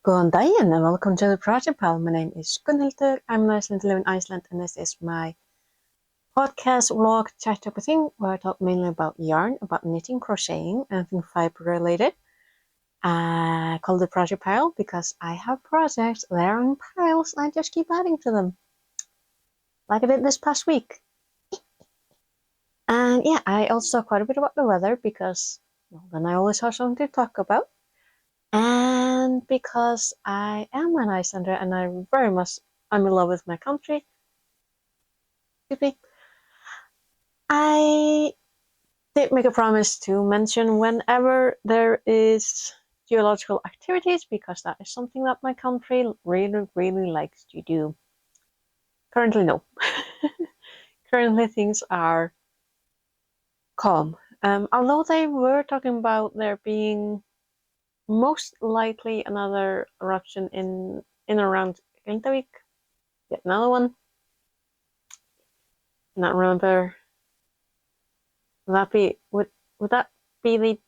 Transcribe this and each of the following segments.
Góðan daginn and welcome to the Project Pal. My name is Gunnhildur. I'm an Iceland, live in Iceland, and this is my podcast vlog chat type of thing where I talk mainly about yarn, about knitting, crocheting, anything fiber related. I call it Project Pile because I have projects that are in piles and I just keep adding to them. Like I did this past week. And yeah, I also talk quite a bit about the weather because well, then I always have something to talk about. And because I am an Icelander and I'm in love with my country, excuse me, I did make a promise to mention whenever there is geological activities because that is something that my country really, really likes to do. Currently, no. Currently, things are calm. Although they were talking about there being most likely another eruption in around Reykjavik. Yet another one. Not remember. Would that be the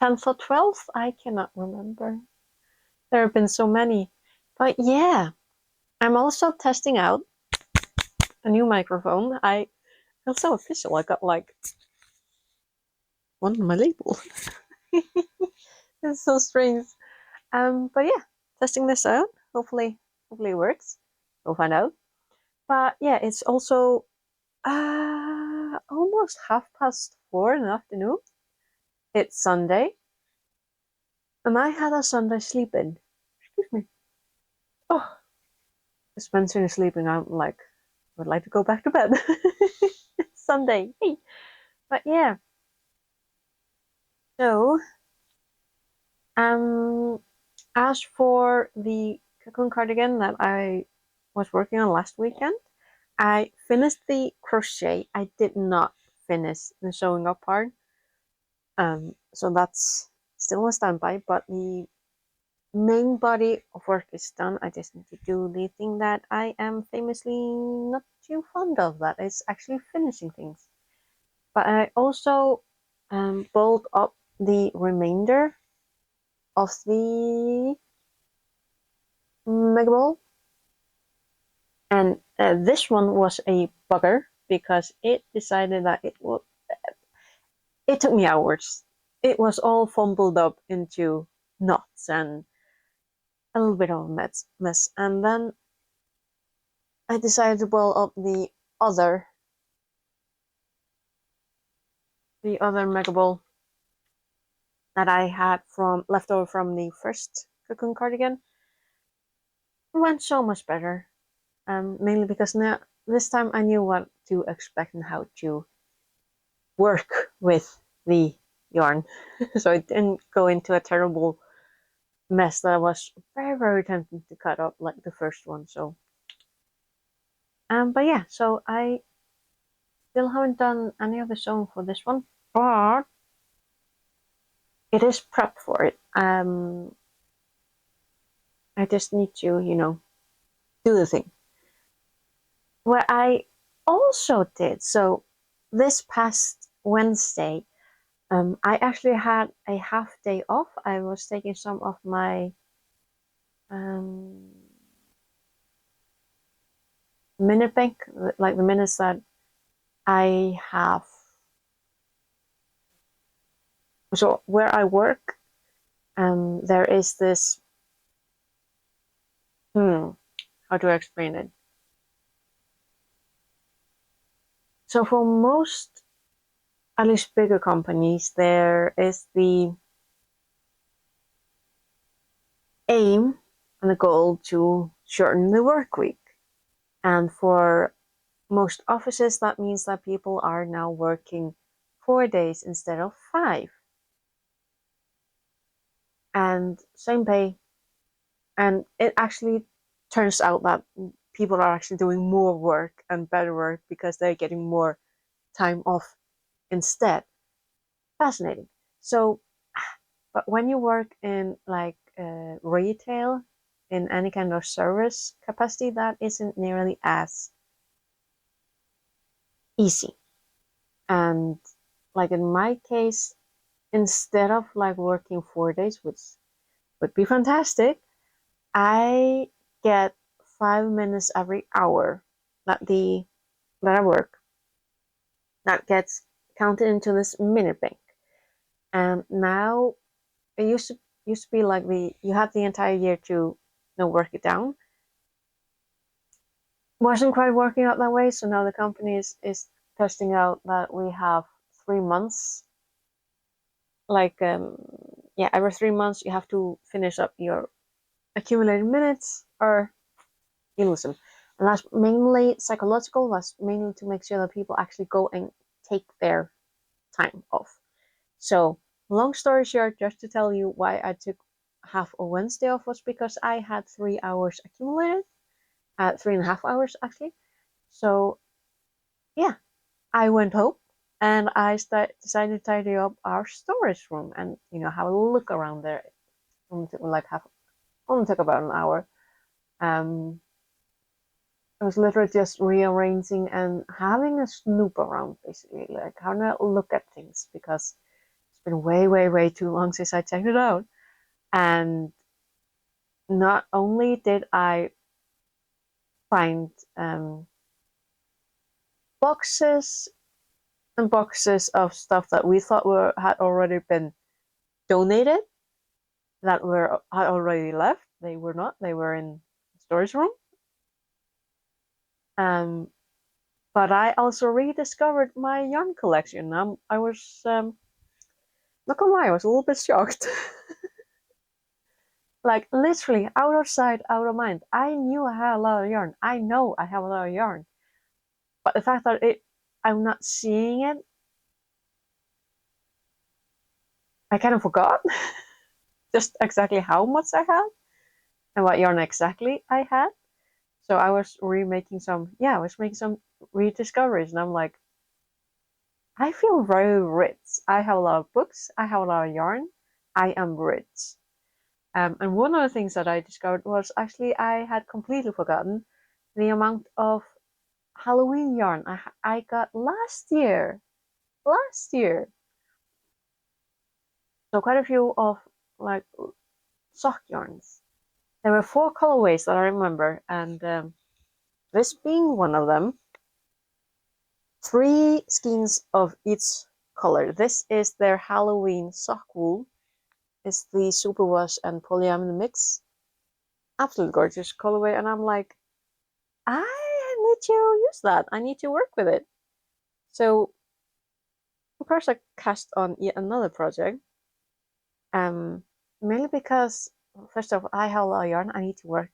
10th or 12th? I cannot remember. There have been so many. But yeah, I'm also testing out a new microphone. I feel so official. I got like one on my label. It's so strange. But yeah, testing this out. Hopefully it works. We'll find out. But yeah, it's also almost 4:30 in the afternoon. It's Sunday, and I had a Sunday sleep in. Excuse me. Oh, just mentioning sleeping, I'm like, would like to go back to bed. It's Sunday. Hey. But yeah. So, um, as for the cocoon cardigan that I was working on last weekend, I finished the crochet. I did not finish the sewing up part. So that's still a standby, but the main body of work is done. I just need to do the thing that I am famously not too fond of, that is actually finishing things. But I also built up the remainder of the mega ball, and this one was a bugger because it decided that it would. It took me hours. It was all fumbled up into knots and a little bit of a mess. And then I decided to build up other the other mega ball that I had from leftover from the first cocoon cardigan. It went so much better. Mainly because now this time I knew what to expect and how to work with the yarn. So it didn't go into a terrible mess that was very, very tempting to cut up like the first one. So but yeah, so I still haven't done any of the sewing for this one, but it is prepped for it. I just need to, do the thing. What I also did, so this past Wednesday, I actually had a half day off. I was taking some of my um, minute bank, like the minutes that I have. So where I work, there is this. How do I explain it? So for most, at least bigger companies, there is the aim and the goal to shorten the work week. And for most offices, that means that people are now working 4 days instead of 5. And same pay. And it actually turns out that people are actually doing more work and better work because they're getting more time off instead. Fascinating. So, but when you work in like retail, in any kind of service capacity, that isn't nearly as easy. And like in my case, instead of like working 4 days, which would be fantastic. I get 5 minutes every hour that I work. That gets counted into this minute bank. And now it used to be like you had the entire year to work it down. Wasn't quite working out that way, so now the company is testing out that we have 3 months. Like yeah, every 3 months you have to finish up your accumulated minutes or you lose them. And that's mainly psychological. That's mainly to make sure that people actually go and take their time off. So, long story short, just to tell you why I took half a Wednesday off was because I had 3 hours accumulated, 3.5 hours actually. So, yeah, I went home and I decided to tidy up our storage room and have a look around there. It only took about an hour. Um, I was literally just rearranging and having a snoop around, basically, like having a look at things because it's been way, way, way too long since I checked it out. And not only did I find boxes and boxes of stuff that we thought had already been donated, that had already left. They were not. They were in the storage room. But I also rediscovered my yarn collection. I was not gonna lie, I was a little bit shocked. Like literally out of sight, out of mind. I knew I had a lot of yarn. I know I have a lot of yarn. But the fact that I'm not seeing it, I kind of forgot just exactly how much I had and what yarn exactly I had. So I was I was making some rediscoveries, and I'm like, I feel very rich. I have a lot of books. I have a lot of yarn. I am rich. And one of the things that I discovered was actually I had completely forgotten the amount of Halloween yarn I got last year. Last year. So quite a few of like sock yarns. There were 4 colorways that I remember, and this being one of them. 3 skeins of each color. This is their Halloween sock wool. It's the superwash and polyamide mix. Absolutely gorgeous colorway, and I'm like, I need to use that. I need to work with it. So, of course, I cast on yet another project. Mainly because first off, I have a lot of yarn. I need to work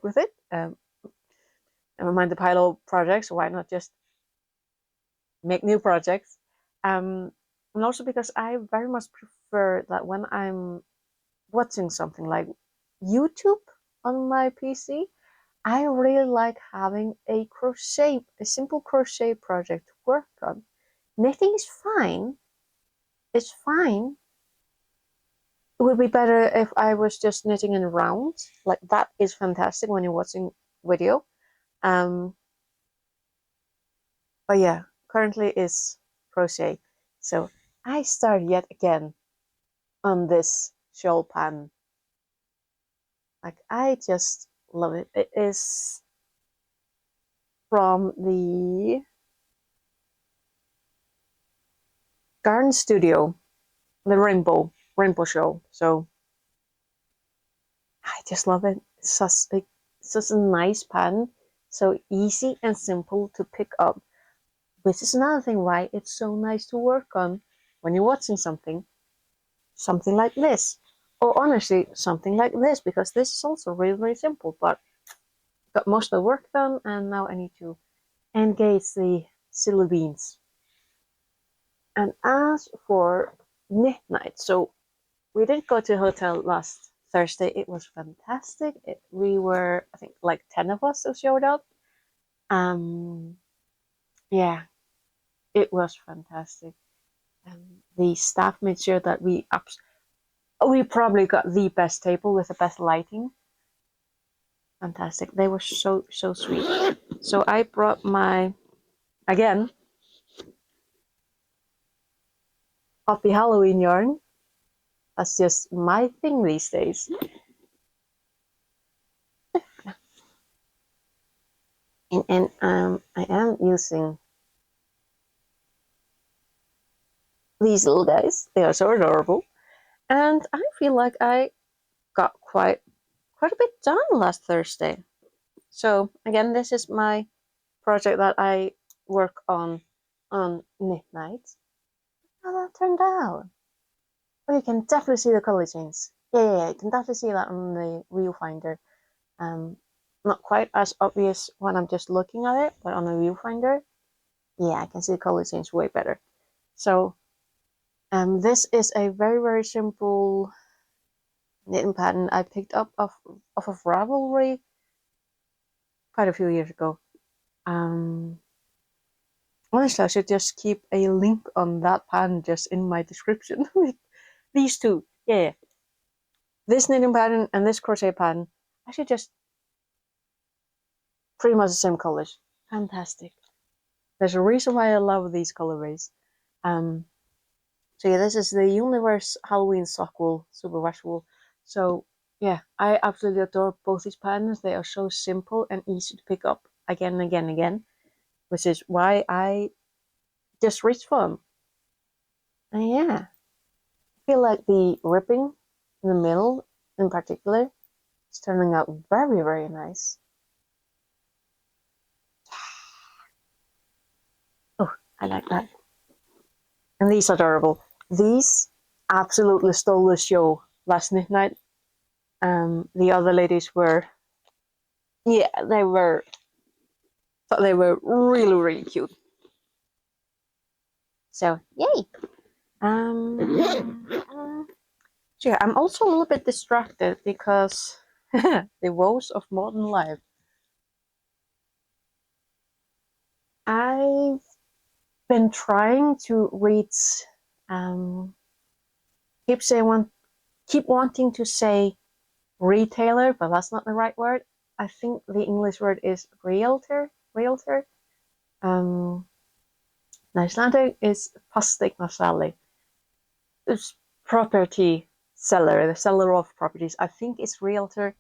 with it. Never mind the pile of projects. Why not just make new projects? And also because I very much prefer that when I'm watching something like YouTube on my PC, I really like having a simple crochet project to work on. Knitting is fine. It's fine. It would be better if I was just knitting in rounds. Like that is fantastic when you're watching video. Um, but yeah, currently is crochet. So I start yet again on this shawl pan. Like I just love it. It is from the Garden Studio, the Rainbow Show. So I just love it. It's such a nice pan, so easy and simple to pick up. Which is another thing why it's so nice to work on when you're watching something like this, or honestly something like this, because this is also really very simple. But got most of the work done, and now I need to engage the silly beans. And as for knit night, so we did go to a hotel last Thursday. It was fantastic. We were, I think, like 10 of us who showed up. Um, yeah, it was fantastic. The staff made sure that we probably got the best table with the best lighting. Fantastic. They were so sweet. So I brought my, again, Happy Halloween yarn. That's just my thing these days. And I am using these little guys. They are so adorable. And I feel like I got quite a bit done last Thursday. So again, this is my project that I work on midnight. How that turned out. Oh, you can definitely see the color change. Yeah, you can definitely see that on the viewfinder. Not quite as obvious when I'm just looking at it, but on the viewfinder, yeah, I can see the color change way better. So, this is a very simple knitting pattern I picked up off of Ravelry quite a few years ago. Honestly, I should just keep a link on that pattern just in my description. These two, yeah. This knitting pattern and this crochet pattern, I should just pretty much the same colors. Fantastic. There's a reason why I love these colorways. So yeah, this is the Universe Halloween sock wool, super wash wool. So yeah, I absolutely adore both these patterns. They are so simple and easy to pick up again and again and again, which is why I just reached for them. And yeah, I feel like the ripping in the middle in particular is turning out very nice. Oh, I like that. And these are adorable. These absolutely stole the show last midnight. The other ladies were, yeah, they were really cute. So yay! So yeah, I'm also a little bit distracted because the woes of modern life. I've been trying to read. Um, keep wanting to say retailer, but that's not the right word. I think the English word is realtor. Realtor. Um, Icelandic is fasteignarsali. It's property seller, the seller of properties. I think it's realtor.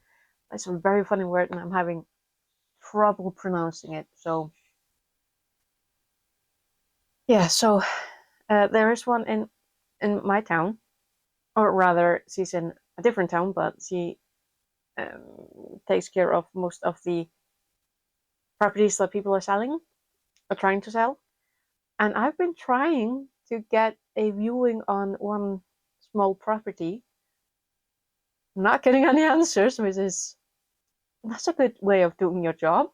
It's a very funny word, and I'm having trouble pronouncing it. So yeah, so there is one in my town, or rather, she's in a different town, but she takes care of most of the properties that people are selling or trying to sell. And I've been trying to get a viewing on one small property. I'm not getting any answers, which is that's a good way of doing your job.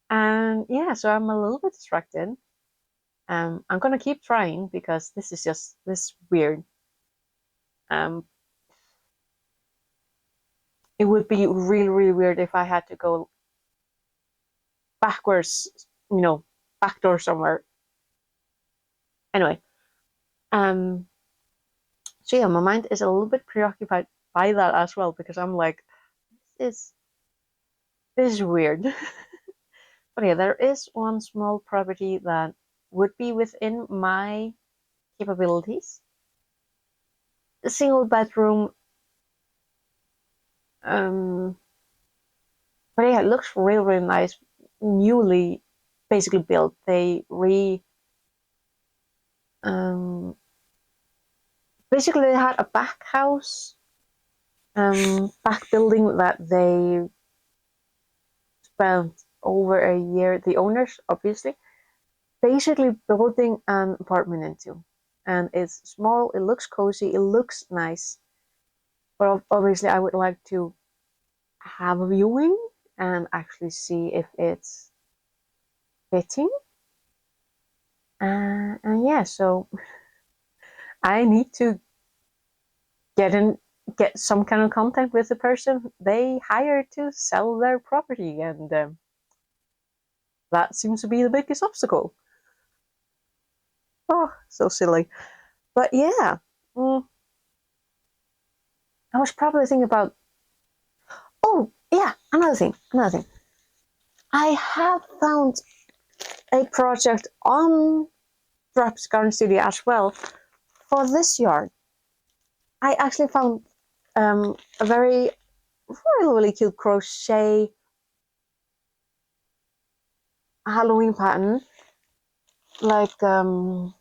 And yeah, so I'm a little bit distracted. I'm gonna keep trying because this is just this weird. Um, it would be really weird if I had to go backwards, backdoor somewhere. Anyway, um, so yeah, my mind is a little bit preoccupied by that as well because I'm like, this this is weird. But yeah, there is one small property that would be within my capabilities. A single bedroom. Um, but yeah, it looks really nice. Newly, basically built. Um, basically they had a back house, back building that they spent over a year. The owners, obviously, basically building an apartment into, and it's small. It looks cozy. It looks nice. But obviously, I would like to have a viewing and actually see if it's fitting. And yeah, so I need to get some kind of contact with the person they hired to sell their property, and that seems to be the biggest obstacle. Oh, so silly. But yeah, I was probably thinking about. Oh yeah, another thing. I have found a project on Drops Garden Studio as well for this yarn. I actually found a very really cute crochet Halloween pattern, like glaas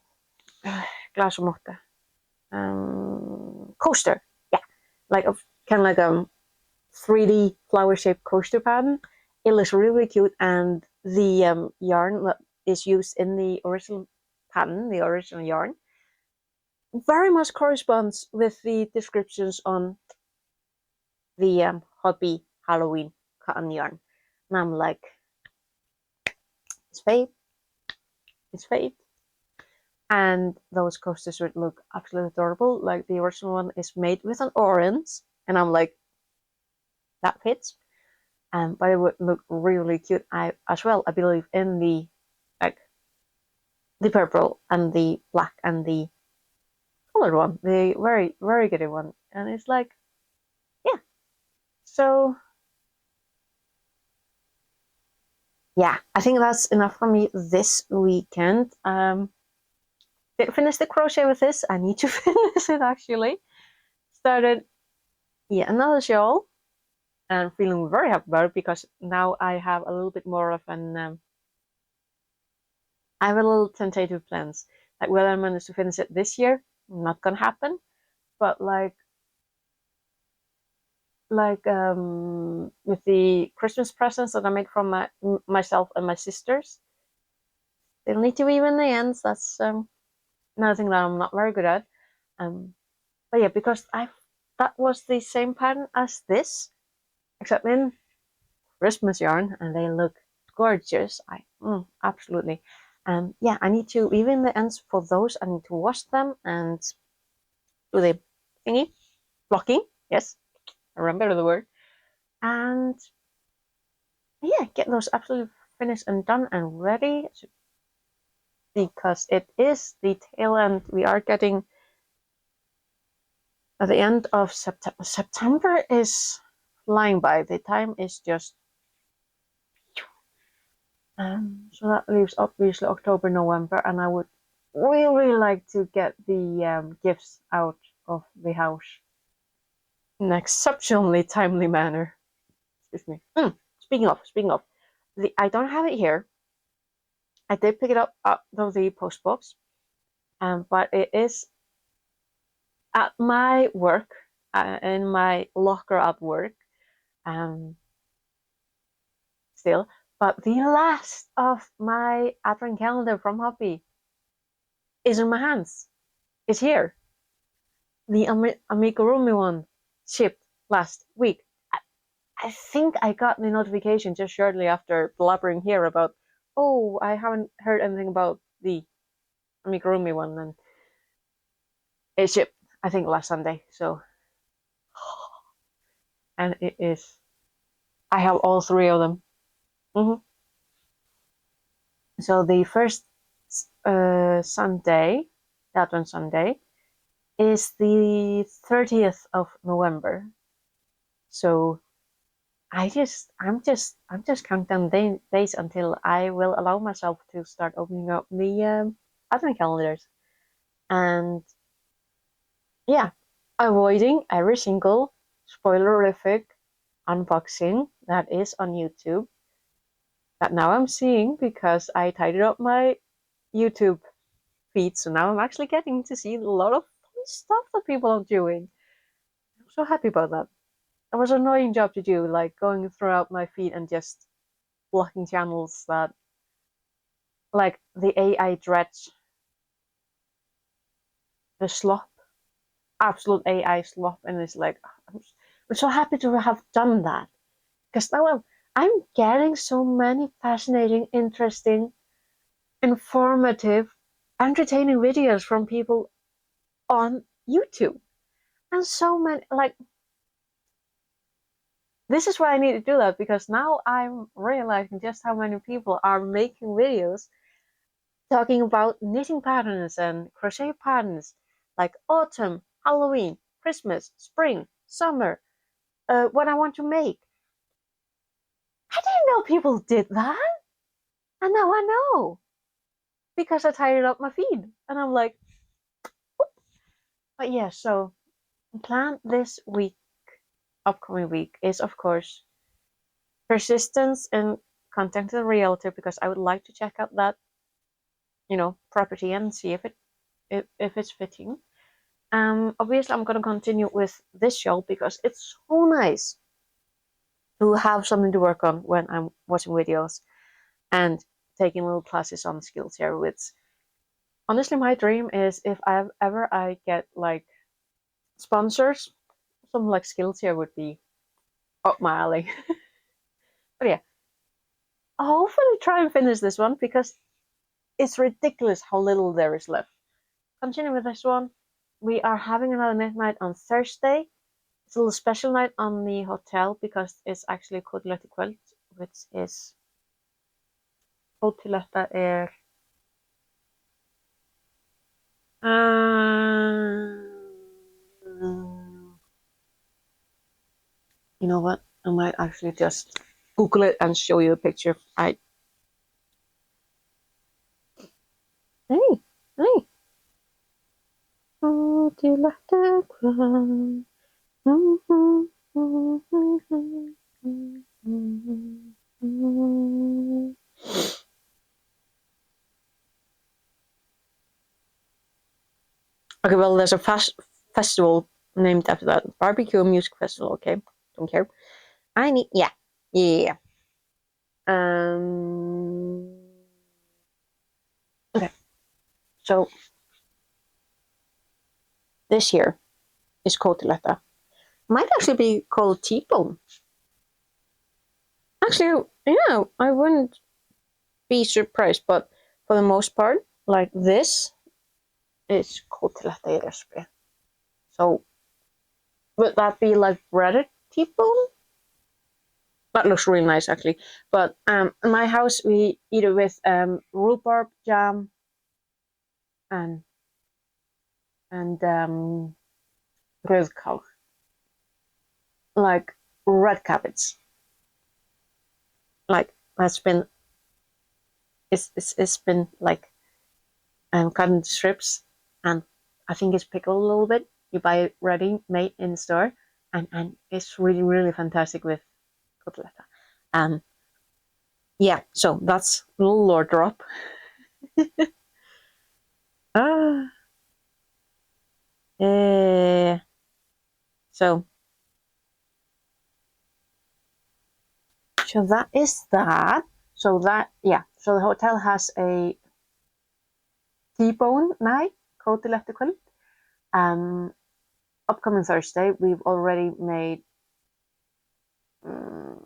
coaster, yeah, like a kind of like a 3D flower shaped coaster pattern. It looks really cute, and the yarn that is used in the original pattern, the original yarn, very much corresponds with the descriptions on the Hobby Halloween cotton yarn. And I'm like, it's fate, it's fate. And those coasters would look absolutely adorable. Like the original one is made with an orange, and I'm like, that fits. But it would look really cute. I as well, I believe, in the like the purple and the black and the colored one, the very very one. And it's like, yeah. So yeah, I think that's enough for me this weekend. Didn't finish the crochet with this. I need to finish it actually. Started another shawl, and feeling very happy about it because now I have a little bit more of an I have a little tentative plans. Like whether I manage to finish it this year, not gonna happen. But with the Christmas presents that I made from myself and my sisters, they'll need to weave in the ends. That's another thing that I'm not very good at. But yeah, because I that was the same pattern as this, except in Christmas yarn, and they look gorgeous. Absolutely. Yeah, I need to weave in the ends for those. I need to wash them and do the thingy blocking. Yes, I remember the word. And yeah, get those absolutely finished and done and ready because it is the tail end. We are getting at the end of September. September is flying by. The time is just so that leaves obviously October, November, and I would really like to get the gifts out of the house in an exceptionally timely manner. Excuse me. Speaking of, I don't have it here. I did pick it up out of the post box, but it is at my work, in my locker at work, um, still. But the last of my advent calendar from Hobby is in my hands. It's here. The amigurumi one shipped last week. I think I got the notification just shortly after blabbering here about, oh, I haven't heard anything about the amigurumi one, and it shipped, I think, last Sunday. So, and it is, I have all three of them. Mm-hmm. So the first Sunday, that one Sunday, is the 30th of November. So I'm just counting down days until I will allow myself to start opening up the advent calendars, and yeah, avoiding every single spoilerific unboxing that is on YouTube that now I'm seeing because I tidied up my YouTube feed, so now I'm actually getting to see a lot of fun stuff that people are doing. I'm so happy about that. It was an annoying job to do, like going throughout my feed and just blocking channels that like the AI dredge, the slop, absolute AI slop, and it's like I'm so happy to have done that because now I'm getting so many fascinating, interesting, informative, entertaining videos from people on YouTube, and so many like this is why I need to do that because now I'm realizing just how many people are making videos talking about knitting patterns and crochet patterns like autumn, Halloween, Christmas, spring, summer, what I want to make. I didn't know people did that. And now I know because I tidied up my feed. And I'm like, but yeah, so The plan this week, upcoming week, is of course persistence in contacting the realtor because I would like to check out that property and see if it's fitting. Obviously, I'm gonna continue with this show because it's so nice to have something to work on when I'm watching videos and taking little classes on skills here. Which honestly, my dream is if I get like sponsors, something like skills here would be up my alley. But yeah, I'll hopefully try and finish this one because it's ridiculous how little there is left. Continue with this one. We are having another midnight on Thursday. It's a little special night on the hotel because it's actually Cotilette Quilt, which is Cotilette er you know what? I might actually just Google it and show you a picture. Hey, hey. Cotilette Quilt. Okay, well, there's a festival named after that. Barbecue Music Festival, okay? Don't care. Yeah. Um, okay, so this year is Cotiletta. Might actually be called T-bone. Actually, yeah, I wouldn't be surprised, but for the most part, like this is Cotiletta recipe. So would that be like breaded T-bone? That looks really nice actually. But in my house we eat it with rhubarb jam and rödkål, like red cabbage. Like that's been it's been like cut into strips, and I think it's pickled a little bit. You buy it ready made in the store, and it's really really fantastic with cotoletta. Um, yeah, so that's a little lore drop. Ah, eh, so that is that. So that yeah. So the hotel has a T-bone night, cotoletta. Um, upcoming Thursday, we've already made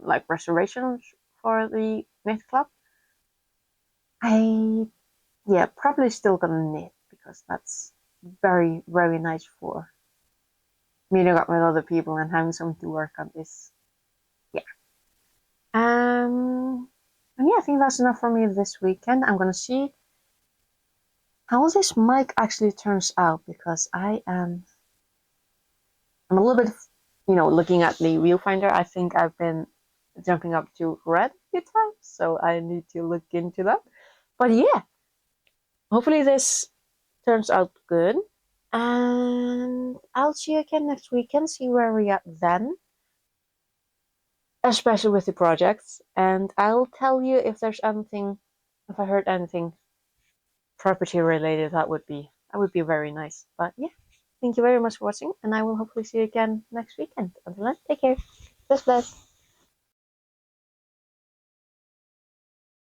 like reservations for the knit club. I yeah, probably still gonna knit because that's very very nice for meeting up with other people and having something to work on. Is yeah. And yeah, I think that's enough for me this weekend. I'm gonna see how this mic actually turns out because I'm a little bit, looking at the viewfinder. I think I've been jumping up to red a few times, so I need to look into that. But yeah, hopefully this turns out good. And I'll see you again next weekend, see where we are then, especially with the projects. And I'll tell you if there's anything, if I heard anything property related, that would be very nice. But yeah, thank you very much for watching, and I will hopefully see you again next weekend. Until then, take care. Bless, bless.